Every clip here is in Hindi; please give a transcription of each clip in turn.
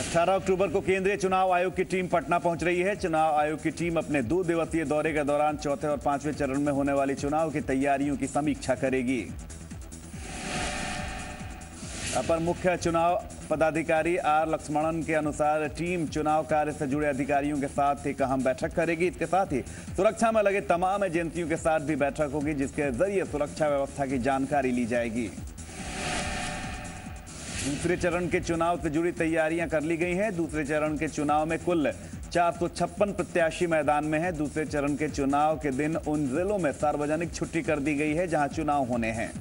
18 अक्टूबर को केंद्रीय चुनाव आयोग की टीम पटना पहुंच रही है। चुनाव आयोग की टीम अपने 2 दिवसीय दौरे के दौरान चौथे और 5वें चरण में होने वाली चुनाव की तैयारियों की समीक्षा करेगी। अपर मुख्य चुनाव पदाधिकारी आर लक्ष्मणन के अनुसार टीम चुनाव कार्य से जुड़े अधिकारियों के साथ एक अहम बैठक करेगी। इसके साथ ही सुरक्षा में लगे तमाम एजेंसियों के साथ भी बैठक होगी, जिसके जरिए सुरक्षा व्यवस्था की जानकारी ली जाएगी। दूसरे चरण के चुनाव से जुड़ी तैयारियां कर ली गई हैं। दूसरे चरण के चुनाव में कुल 456 प्रत्याशी मैदान में हैं। दूसरे चरण के चुनाव के दिन उन जिलों में सार्वजनिक छुट्टी कर दी गई है जहां चुनाव होने हैं।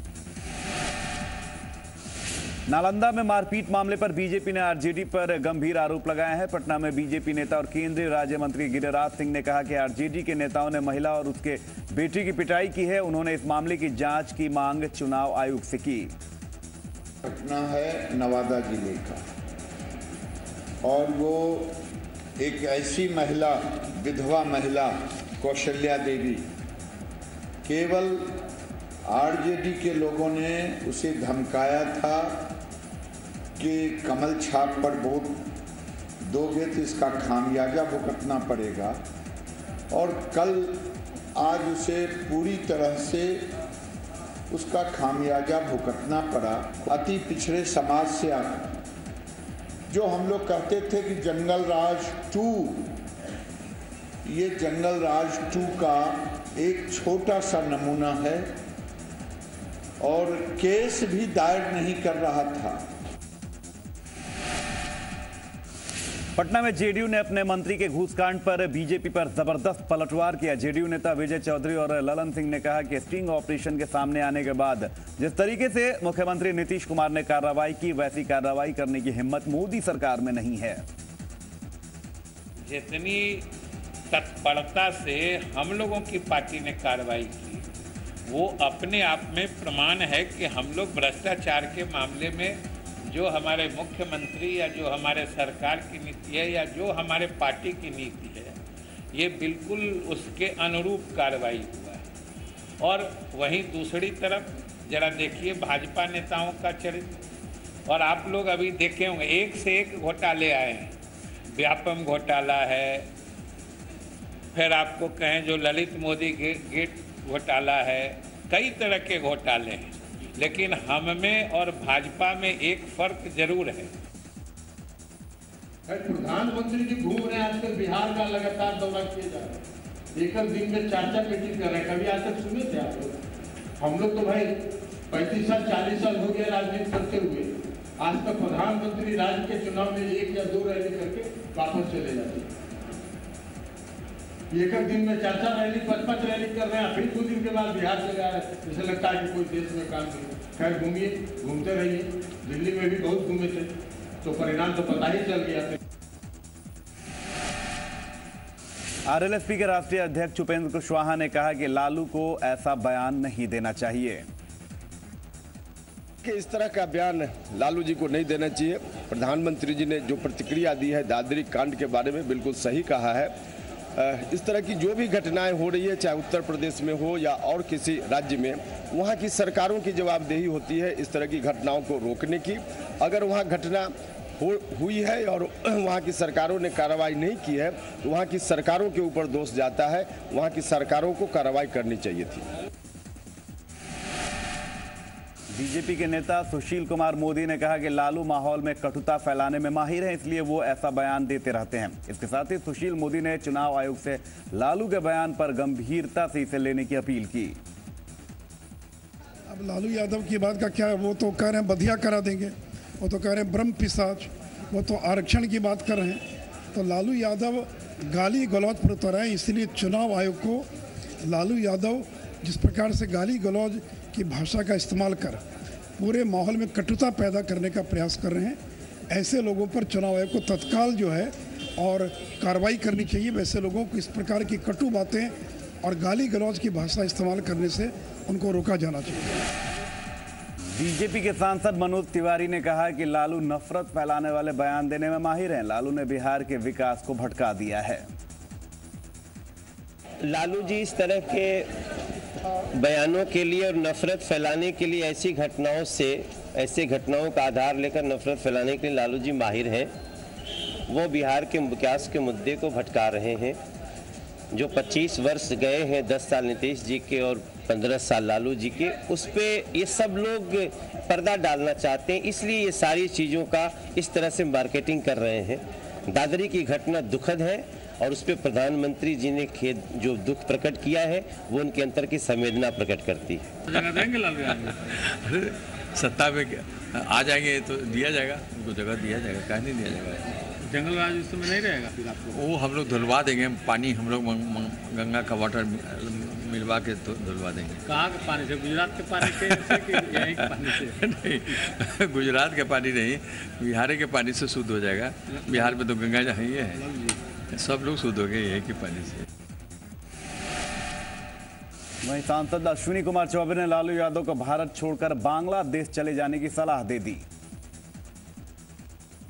नालंदा में मारपीट मामले पर बीजेपी ने आरजेडी पर गंभीर आरोप लगाए हैं। पटना में बीजेपी नेता और केंद्रीय राज्य मंत्री गिरिराज सिंह ने कहा कि आरजेडी के नेताओं ने महिला और उसके बेटी की पिटाई की है। उन्होंने इस मामले की जांच की मांग चुनाव आयोग से की। घटना है नवादा जिले का, और वो एक ऐसी महिला, विधवा महिला कौशल्या देवी, केवल आरजेडी के लोगों ने उसे धमकाया था कि कमल छाप पर वोट दोगे तो इसका खामियाजा भुगतना पड़ेगा, और कल आज उसे पूरी तरह से उसका खामियाजा भुगतना पड़ा। अति पिछड़े समाज से आकर, जो हम लोग कहते थे कि जंगल राज 2, ये जंगल राज 2 का एक छोटा सा नमूना है, और केस भी दायर नहीं कर रहा था। पटना में जेडीयू ने अपने मंत्री के घूसकांड पर बीजेपी पर जबरदस्त पलटवार किया। जेडीयू नेता विजय चौधरी और ललन सिंह ने कहा कि स्टिंग ऑपरेशन के सामने आने के बाद जिस तरीके से मुख्यमंत्री नीतीश कुमार ने कार्रवाई की, वैसी कार्रवाई करने की हिम्मत मोदी सरकार में नहीं है। जितनी तत्परता से हम लोगों की पार्टी ने कार्रवाई की, वो अपने आप में प्रमाण है कि हम लोग भ्रष्टाचार के मामले में जो हमारे मुख्यमंत्री या जो हमारे सरकार की नीति है या जो हमारे पार्टी की नीति है, ये बिल्कुल उसके अनुरूप कार्रवाई हुआ है। और वहीं दूसरी तरफ जरा देखिए भाजपा नेताओं का चरित्र, और आप लोग अभी देखे होंगे एक से एक घोटाले आए हैं। व्यापम घोटाला है, फिर आपको कहें जो ललित मोदी गेट घोटाला है, कई तरह के घोटाले हैं। लेकिन हम में और भाजपा में एक फर्क जरूर है। प्रधानमंत्री जी घूम रहे हैं आजकल बिहार का, लगातार दौरा किए जा रहे हैं। एक दिन में 4 मीटिंग कर रहे हैं। कभी आज तक सुने थे आप लोग? हम लोग तो भाई 35 साल 40 साल हो गया राजनीति करते हुए। आज तक प्रधानमंत्री राज्य के चुनाव में 1 या 2 रैली करके वापस चले जाते हैं। एक दिन में 4 रैली 5 रैली कर रहे हैं, फिर 2 दिन के बाद बिहार चले आ रहे हैं। जैसे लगता है कि कोई देश में काम नहीं। खैर घूमिए, घूमते रहिए। दिल्ली में भी बहुत घूमे थे, तो परिणाम तो पता ही चल गया था। आरएलएसपी के राष्ट्रीय अध्यक्ष उपेंद्र कुशवाहा ने कहा कि लालू को ऐसा बयान नहीं देना चाहिए। कि इस तरह का बयान लालू जी को नहीं देना चाहिए। प्रधानमंत्री जी ने जो प्रतिक्रिया दी है दादरी कांड के बारे में, बिल्कुल सही कहा है। इस तरह की जो भी घटनाएं हो रही है, चाहे उत्तर प्रदेश में हो या और किसी राज्य में, वहाँ की सरकारों की जवाबदेही होती है इस तरह की घटनाओं को रोकने की। अगर वहाँ घटना हुई है और वहाँ की सरकारों ने कार्रवाई नहीं की है, तो वहाँ की सरकारों के ऊपर दोष जाता है। वहाँ की सरकारों को कार्रवाई करनी चाहिए थी। बीजेपी के नेता सुशील कुमार मोदी ने कहा कि लालू माहौल में कटुता फैलाने में माहिर हैं, इसलिए वो ऐसा बयान देते रहते हैं। इसके साथ ही सुशील मोदी ने चुनाव आयोग से लालू के बयान पर गंभीरता से इसे लेने की अपील की। अब लालू यादव की बात का क्या है? वो तो कह रहे हैं बधिया करा देंगे, वो तो कह रहे हैं ब्रह्म पिशाच, वो तो आरक्षण की बात कर रहे हैं। तो लालू यादव गाली गलौज पर उतर आए, इसलिए चुनाव आयोग को लालू यादव जिस प्रकार से गाली गलौज की भाषा का इस्तेमाल कर पूरे माहौल में कटुता पैदा करने का प्रयास कर रहे हैं, ऐसे लोगों पर चुनाव आयोग को तत्काल जो है और कार्रवाई करनी चाहिए। वैसे लोगों को इस प्रकार की कटु बातें और गाली गलौज की भाषा इस्तेमाल करने से उनको रोका जाना चाहिए। बीजेपी के सांसद मनोज तिवारी ने कहा कि लालू नफरत फैलाने वाले बयान देने में माहिर हैं। लालू ने बिहार के विकास को भटका दिया है। लालू जी इस तरह के बयानों के लिए और नफरत फैलाने के लिए ऐसे घटनाओं का आधार लेकर नफरत फैलाने के लिए लालू जी माहिर हैं। वो बिहार के विकास के मुद्दे को भटका रहे हैं। जो 25 वर्ष गए हैं, 10 साल नीतीश जी के और 15 साल लालू जी के, उस पर ये सब लोग पर्दा डालना चाहते हैं, इसलिए ये सारी चीज़ों का इस तरह से मार्केटिंग कर रहे हैं। दादरी की घटना दुखद है और उस पर प्रधानमंत्री जी ने खेद जो दुख प्रकट किया है वो उनके अंतर की संवेदना प्रकट करती है। जगह देंगे लालू यादव सत्ता में आ जाएंगे तो दिया जाएगा, उनको जगह दिया जाएगा, कहीं नहीं दिया जाएगा। जंगल राज उस समय नहीं रहेगा फिर आपको? वो हम लोग धुलवा देंगे, पानी हम लोग गंगा का वाटर मिलवा के धुलवा देंगे। कहाँ के पानी से? गुजरात के पानी से कि यहीं के पानी से? नहीं, गुजरात के पानी नहीं, बिहार के पानी से शुद्ध हो जाएगा। बिहार में तो गंगा जहाँ ही है, सब लोग शुद्ध हो गए यही के पानी से। वहीं सांसद अश्विनी कुमार चौबे ने लालू यादव को भारत छोड़कर बांग्लादेश चले जाने की सलाह दे दी।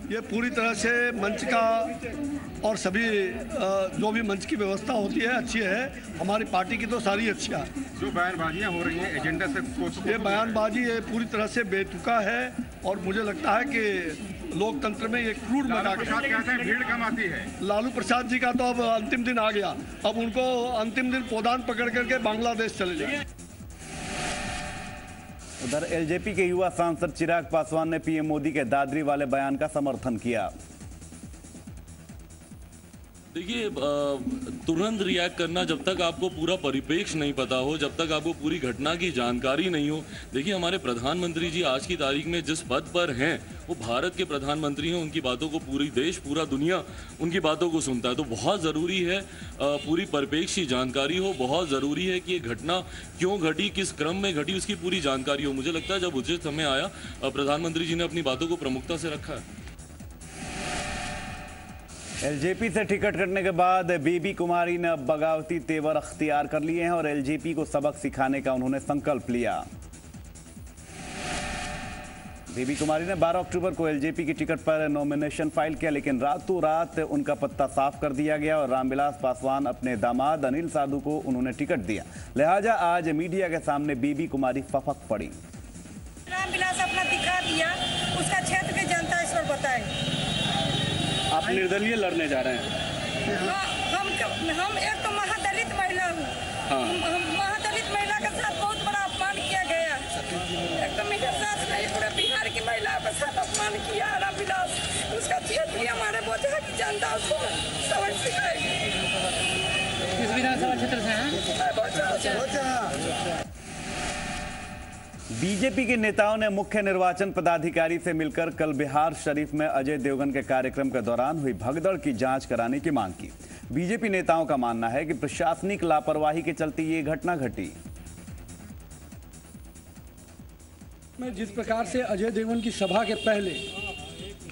ये पूरी तरह से मंच का और सभी जो भी मंच की व्यवस्था होती है अच्छी है। हमारी पार्टी की तो सारी अच्छी है। जो बयानबाजियां हो रही हैं एजेंडा से, ये बयानबाजी ये पूरी तरह से बेतुका है और मुझे लगता है कि लोकतंत्र में ये क्रूर मजाक है। भीड़ कम आती है। लालू प्रसाद जी का तो अब अंतिम दिन आ गया, अब उनको अंतिम दिन पोदान पकड़ करके बांग्लादेश चले जाए। उधर एलजेपी के युवा सांसद चिराग पासवान ने पीएम मोदी के दादरी वाले बयान का समर्थन किया। देखिए, तुरंत रिएक्ट करना, जब तक आपको पूरा परिप्रेक्ष्य नहीं पता हो, जब तक आपको पूरी घटना की जानकारी नहीं हो। देखिए, हमारे प्रधानमंत्री जी आज की तारीख में जिस पद पर हैं वो भारत के प्रधानमंत्री हैं। उनकी बातों को पूरी देश, पूरा दुनिया उनकी बातों को सुनता है। तो बहुत ज़रूरी है पूरी परिप्रेक्ष्य जानकारी हो। बहुत ज़रूरी है कि ये घटना क्यों घटी, किस क्रम में घटी, उसकी पूरी जानकारी हो। मुझे लगता है जब उचित समय आया प्रधानमंत्री जी ने अपनी बातों को प्रमुखता से रखा है। एलजेपी से टिकट कटने के बाद बेबी कुमारी ने अब बगावती तेवर अख्तियार कर लिए हैं और एलजेपी को सबक सिखाने का उन्होंने संकल्प लिया। बेबी कुमारी ने 12 अक्टूबर को एलजेपी की टिकट पर नॉमिनेशन फाइल किया, लेकिन रातों रात उनका पत्ता साफ कर दिया गया और रामविलास पासवान अपने दामाद अनिल साधु को उन्होंने टिकट दिया। लिहाजा आज मीडिया के सामने बेबी कुमारी फफक पड़ी। रामविलास अपना दिखा दिया, उसका क्षेत्र की जनता इस पर बताए। आप निर्दलीय लड़ने जा रहे हैं? हम एक तो महादलित महिला हूँ। हम महादलित महिला के साथ बहुत बड़ा अपमान किया गया। एक तो मेरे साथ नहीं, पूरे बिहार की महिलाओं के साथ अपमान किया रामविलास। उसका क्षेत्र हमारे बोझा की जनता उसको समझ सिखाएगी। किस विधानसभा क्षेत्र से हैं? बीजेपी के नेताओं ने मुख्य निर्वाचन पदाधिकारी से मिलकर कल बिहार शरीफ में अजय देवगन के कार्यक्रम के दौरान हुई भगदड़ की जांच कराने की मांग की। बीजेपी नेताओं का मानना है कि प्रशासनिक लापरवाही के चलते ये घटना घटी। मैं जिस प्रकार से अजय देवगन की सभा के पहले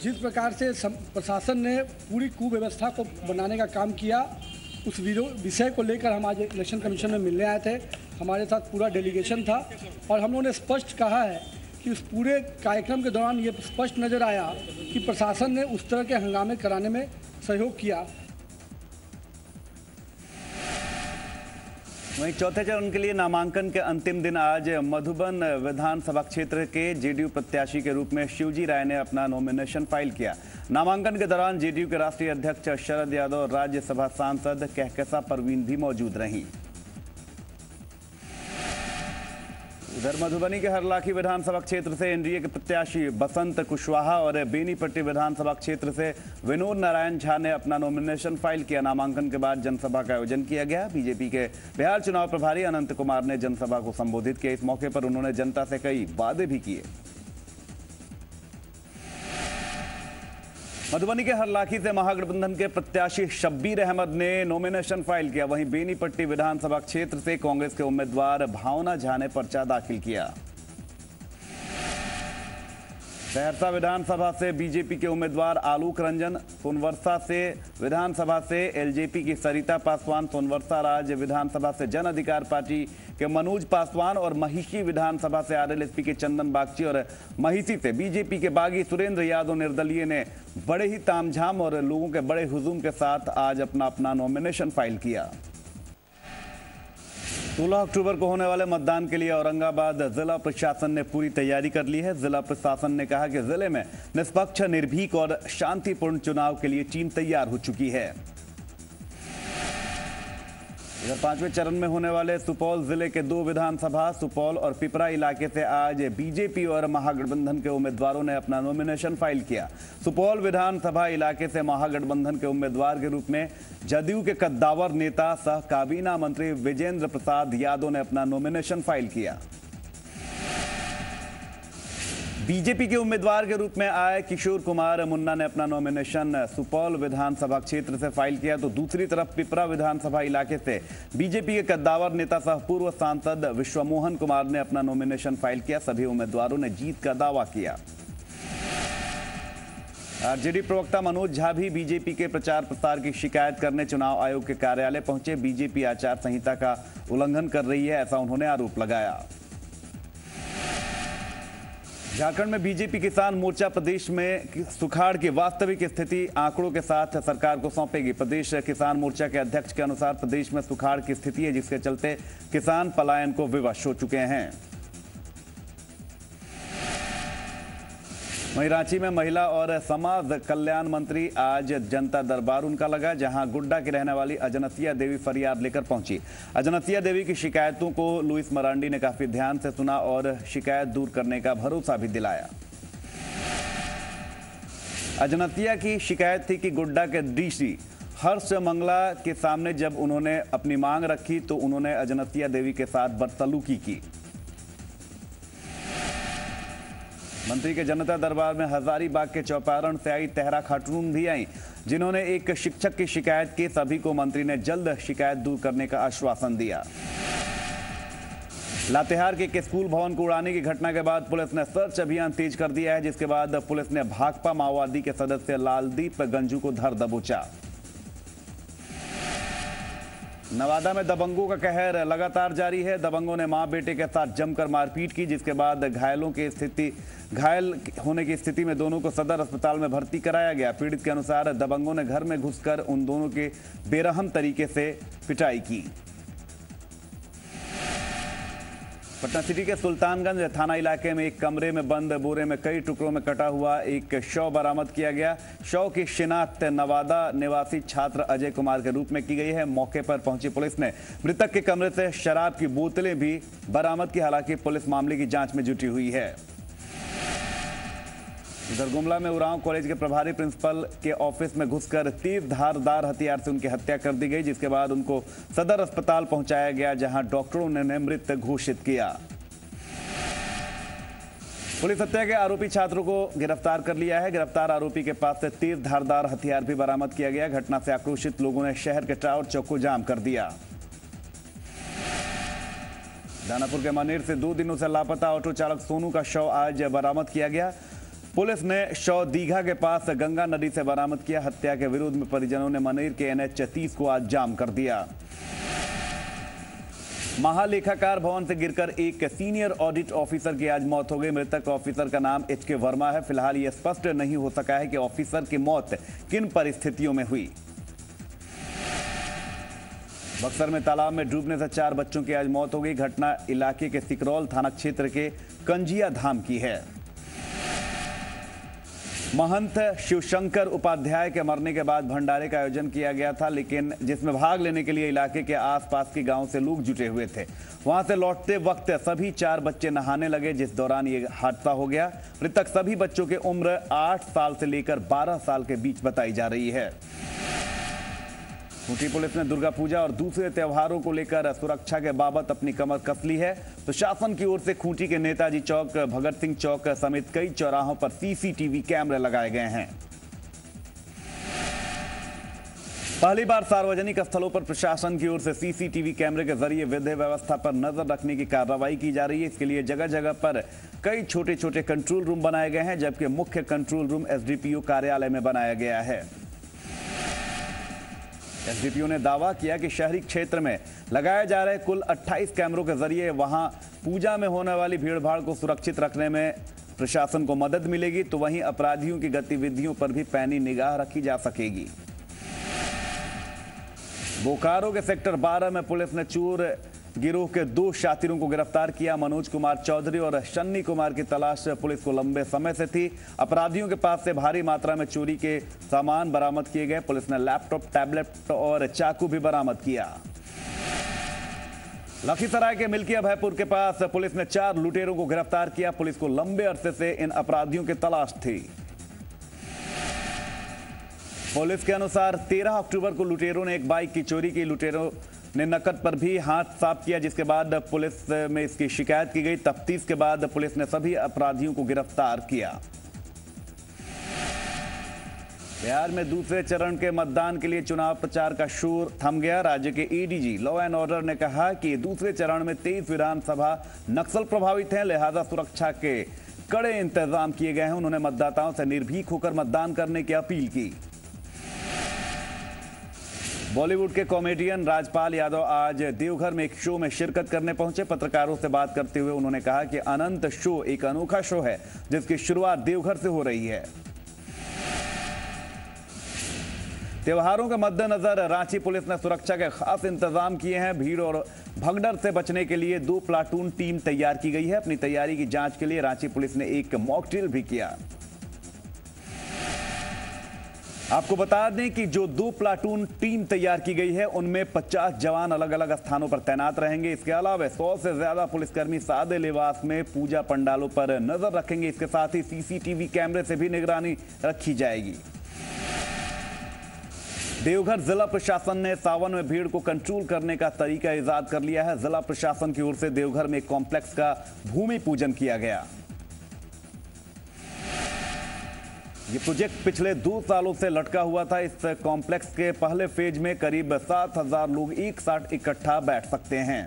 जिस प्रकार से प्रशासन ने पूरी कुव्यवस्था को बनाने का काम किया, उस विषय को लेकर हम आज इलेक्शन कमीशन में मिलने आए थे। हमारे साथ पूरा डेलीगेशन था और हम लोगों ने स्पष्ट कहा है कि उस पूरे कार्यक्रम के दौरान ये स्पष्ट नज़र आया कि प्रशासन ने उस तरह के हंगामे कराने में सहयोग किया। वहीं चौथे चरण के लिए नामांकन के अंतिम दिन आज मधुबन विधानसभा क्षेत्र के जेडीयू प्रत्याशी के रूप में शिवजी राय ने अपना नॉमिनेशन फाइल किया। नामांकन के दौरान जेडीयू के राष्ट्रीय अध्यक्ष शरद यादव और राज्यसभा सांसद कहकशा परवीन भी मौजूद रहीं। उधर मधुबनी के हरलाखी विधानसभा क्षेत्र से एनडीए के प्रत्याशी बसंत कुशवाहा और बेनीपट्टी विधानसभा क्षेत्र से विनोद नारायण झा ने अपना नॉमिनेशन फाइल किया। नामांकन के बाद जनसभा का आयोजन किया गया। बीजेपी के बिहार चुनाव प्रभारी अनंत कुमार ने जनसभा को संबोधित किया। इस मौके पर उन्होंने जनता से कई वादे भी किए। मधुबनी के हरलाखी से महागठबंधन के प्रत्याशी शब्बीर अहमद ने नॉमिनेशन फाइल किया। वहीं बेनीपट्टी विधानसभा क्षेत्र से कांग्रेस के उम्मीदवार भावना झा ने पर्चा दाखिल किया। सहरसा विधानसभा से बीजेपी के उम्मीदवार आलोक रंजन, सोनवर्षा से विधानसभा से एलजेपी की सरिता पासवान, सोनवर्षा राज्य विधानसभा से जन अधिकार पार्टी के मनोज पासवान और महिषी विधानसभा से आरएलएसपी के चंदन बागची और महिषी से बीजेपी के बागी सुरेंद्र यादव निर्दलीय ने बड़े ही तामझाम और लोगों के बड़े हुजूम के साथ आज अपना नॉमिनेशन फाइल किया। 16 अक्टूबर को होने वाले मतदान के लिए औरंगाबाद जिला प्रशासन ने पूरी तैयारी कर ली है। जिला प्रशासन ने कहा कि जिले में निष्पक्ष, निर्भीक और शांतिपूर्ण चुनाव के लिए टीम तैयार हो चुकी है। इधर 5वें चरण में होने वाले सुपौल जिले के 2 विधानसभा सुपौल और पिपरा इलाके से आज बीजेपी और महागठबंधन के उम्मीदवारों ने अपना नॉमिनेशन फाइल किया। सुपौल विधानसभा इलाके से महागठबंधन के उम्मीदवार के रूप में जदयू के कद्दावर नेता सह काबीना मंत्री विजेंद्र प्रसाद यादव ने अपना नॉमिनेशन फाइल किया। बीजेपी के उम्मीदवार के रूप में आए किशोर कुमार मुन्ना ने अपना नॉमिनेशन सुपौल विधानसभा क्षेत्र से फाइल किया, तो दूसरी तरफ पिपरा विधानसभा इलाके से बीजेपी के कद्दावर नेता सह पूर्व सांसद विश्वमोहन कुमार ने अपना नॉमिनेशन फाइल किया। सभी उम्मीदवारों ने जीत का दावा किया। आरजेडी प्रवक्ता मनोज झा भी बीजेपी के प्रचार प्रसार की शिकायत करने चुनाव आयोग के कार्यालय पहुंचे। बीजेपी आचार संहिता का उल्लंघन कर रही है, ऐसा उन्होंने आरोप लगाया। झारखंड में बीजेपी किसान मोर्चा प्रदेश में सुखाड़ की वास्तविक स्थिति आंकड़ों के साथ सरकार को सौंपेगी। प्रदेश किसान मोर्चा के अध्यक्ष के अनुसार प्रदेश में सुखाड़ की स्थिति है, जिसके चलते किसान पलायन को विवश हो चुके हैं। वहीं रांची में महिला और समाज कल्याण मंत्री आज जनता दरबार उनका लगा, जहां गुड्डा की रहने वाली अजनतिया देवी फरियाद लेकर पहुंची। अजनतिया देवी की शिकायतों को लुइस मरांडी ने काफी ध्यान से सुना और शिकायत दूर करने का भरोसा भी दिलाया। अजनतिया की शिकायत थी कि गुड्डा के डीसी हर्ष मंगला के सामने जब उन्होंने अपनी मांग रखी तो उन्होंने अजनतिया देवी के साथ बदसलूकी की। मंत्री के जनता दरबार में हजारीबाग के चौपारण से आई तेहरा खातून भी आई, जिन्होंने एक शिक्षक की शिकायत की। सभी को मंत्री ने जल्द शिकायत दूर करने का आश्वासन दिया। लातेहार के एक स्कूल भवन को उड़ाने की घटना के बाद पुलिस ने सर्च अभियान तेज कर दिया है, जिसके बाद पुलिस ने भाकपा माओवादी के सदस्य लालदीप गंजू को धर दबोचा। नवादा में दबंगों का कहर लगातार जारी है। दबंगों ने मां बेटे के साथ जमकर मारपीट की, जिसके बाद घायल होने की स्थिति में दोनों को सदर अस्पताल में भर्ती कराया गया। पीड़ित के अनुसार दबंगों ने घर में घुसकर उन दोनों के बेरहम तरीके से पिटाई की। पटना सिटी के सुल्तानगंज थाना इलाके में एक कमरे में बंद बोरे में कई टुकड़ों में कटा हुआ एक शव बरामद किया गया। शव की शिनाख्त नवादा निवासी छात्र अजय कुमार के रूप में की गई है। मौके पर पहुंची पुलिस ने मृतक के कमरे से शराब की बोतलें भी बरामद की। हालांकि पुलिस मामले की जांच में जुटी हुई है। इधर गुमला में उरांव कॉलेज के प्रभारी प्रिंसिपल के ऑफिस में घुसकर तीर धारदार हथियार से उनकी हत्या कर दी गई, जिसके बाद उनको सदर अस्पताल पहुंचाया गया, जहां डॉक्टरों ने उन्हें मृत घोषित किया। पुलिस हत्या के आरोपी छात्रों को गिरफ्तार कर लिया है। गिरफ्तार आरोपी के पास से तीर धारदार हथियार भी बरामद किया गया। घटना से आक्रोशित लोगों ने शहर के टावर चौक को जाम कर दिया। दानापुर के मनेर से 2 दिनों से लापता ऑटो चालक सोनू का शव आज बरामद किया गया। पुलिस ने शव दीघा के पास गंगा नदी से बरामद किया। हत्या के विरोध में परिजनों ने मनेर के NH 30 को आज जाम कर दिया। महालेखाकार भवन से गिरकर एक सीनियर ऑडिट ऑफिसर की आज मौत हो गई। मृतक ऑफिसर का नाम HK वर्मा है। फिलहाल यह स्पष्ट नहीं हो सका है कि ऑफिसर की मौत किन परिस्थितियों में हुई। बक्सर में तालाब में डूबने से 4 बच्चों की आज मौत हो गई। घटना इलाके के सिकरौल थाना क्षेत्र के कंजिया धाम की है। महंत शिवशंकर उपाध्याय के मरने के बाद भंडारे का आयोजन किया गया था, लेकिन जिसमें भाग लेने के लिए इलाके के आसपास के गांव से लोग जुटे हुए थे। वहां से लौटते वक्त सभी 4 बच्चे नहाने लगे, जिस दौरान ये हादसा हो गया। मृतक सभी बच्चों की उम्र 8 साल से लेकर 12 साल के बीच बताई जा रही है। खूंटी पुलिस ने दुर्गा पूजा और दूसरे त्योहारों को लेकर सुरक्षा के बाबत अपनी कमर कस ली है। प्रशासन की ओर से खूंटी के नेताजी चौक, भगत सिंह चौक समेत कई चौराहों पर CCTV कैमरे लगाए गए हैं। पहली बार सार्वजनिक स्थलों पर प्रशासन की ओर से CCTV कैमरे के जरिए विधि व्यवस्था पर नजर रखने की कार्रवाई की जा रही है। इसके लिए जगह जगह पर कई छोटे छोटे कंट्रोल रूम बनाए गए हैं, जबकि मुख्य कंट्रोल रूम SDPO कार्यालय में बनाया गया है। SDPO ने दावा किया कि शहरी क्षेत्र में लगाए जा रहे कुल 28 कैमरों के जरिए वहां पूजा में होने वाली भीड़भाड़ को सुरक्षित रखने में प्रशासन को मदद मिलेगी, तो वहीं अपराधियों की गतिविधियों पर भी पैनी निगाह रखी जा सकेगी। बोकारो के सेक्टर 12 में पुलिस ने चोर गिरोह के 2 शातिरों को गिरफ्तार किया। मनोज कुमार चौधरी और शन्नी कुमार की तलाश पुलिस को लंबे समय से थी। अपराधियों के पास से भारी मात्रा में चोरी के सामान बरामद किए गए। पुलिस ने लैपटॉप, टैबलेट और चाकू भी बरामद किया। लखीसराय के मिल्किया भयपुर के पास पुलिस ने 4 लुटेरों को गिरफ्तार किया। पुलिस को लंबे अरसे से इन अपराधियों की तलाश थी। पुलिस के अनुसार 13 अक्टूबर को लुटेरों ने एक बाइक की चोरी की। लुटेरों ने नकद पर भी हाथ साफ किया, जिसके बाद पुलिस में इसकी शिकायत की गई। तफ्तीश के बाद पुलिस ने सभी अपराधियों को गिरफ्तार किया। बिहार में दूसरे चरण के मतदान के लिए चुनाव प्रचार का शोर थम गया। राज्य के एडीजी लॉ एंड ऑर्डर ने कहा कि दूसरे चरण में 23 विधानसभा नक्सल प्रभावित हैं, लिहाजा सुरक्षा के कड़े इंतजाम किए गए हैं। उन्होंने मतदाताओं से निर्भीक होकर मतदान करने की अपील की। बॉलीवुड के कॉमेडियन राजपाल यादव आज देवघर में एक शो में शिरकत करने पहुंचे। पत्रकारों से बात करते हुए उन्होंने कहा कि अनंत शो एक अनोखा शो है, जिसकी शुरुआत देवघर से हो रही है। त्योहारों के मद्देनजर रांची पुलिस ने सुरक्षा के खास इंतजाम किए हैं। भीड़ और भगदड़ से बचने के लिए 2 प्लाटून टीम तैयार की गई है। अपनी तैयारी की जांच के लिए रांची पुलिस ने एक मॉक ड्रिल भी किया। आपको बता दें कि जो 2 प्लाटून टीम तैयार की गई है, उनमें 50 जवान अलग अलग स्थानों पर तैनात रहेंगे। इसके अलावा 100 से ज्यादा पुलिसकर्मी सादे लिबास में पूजा पंडालों पर नजर रखेंगे। इसके साथ ही सीसीटीवी कैमरे से भी निगरानी रखी जाएगी। देवघर जिला प्रशासन ने सावन में भीड़ को कंट्रोल करने का तरीका इजाद कर लिया है। जिला प्रशासन की ओर से देवघर में एक कॉम्प्लेक्स का भूमि पूजन किया गया। ये प्रोजेक्ट पिछले 2 सालों से लटका हुआ था। इस कॉम्प्लेक्स के पहले फेज में करीब 7,000 लोग एक साथ इकट्ठा बैठ सकते हैं।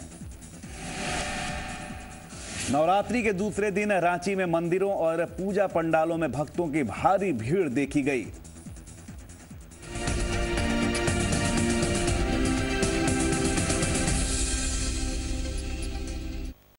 नवरात्रि के दूसरे दिन रांची में मंदिरों और पूजा पंडालों में भक्तों की भारी भीड़ देखी गई।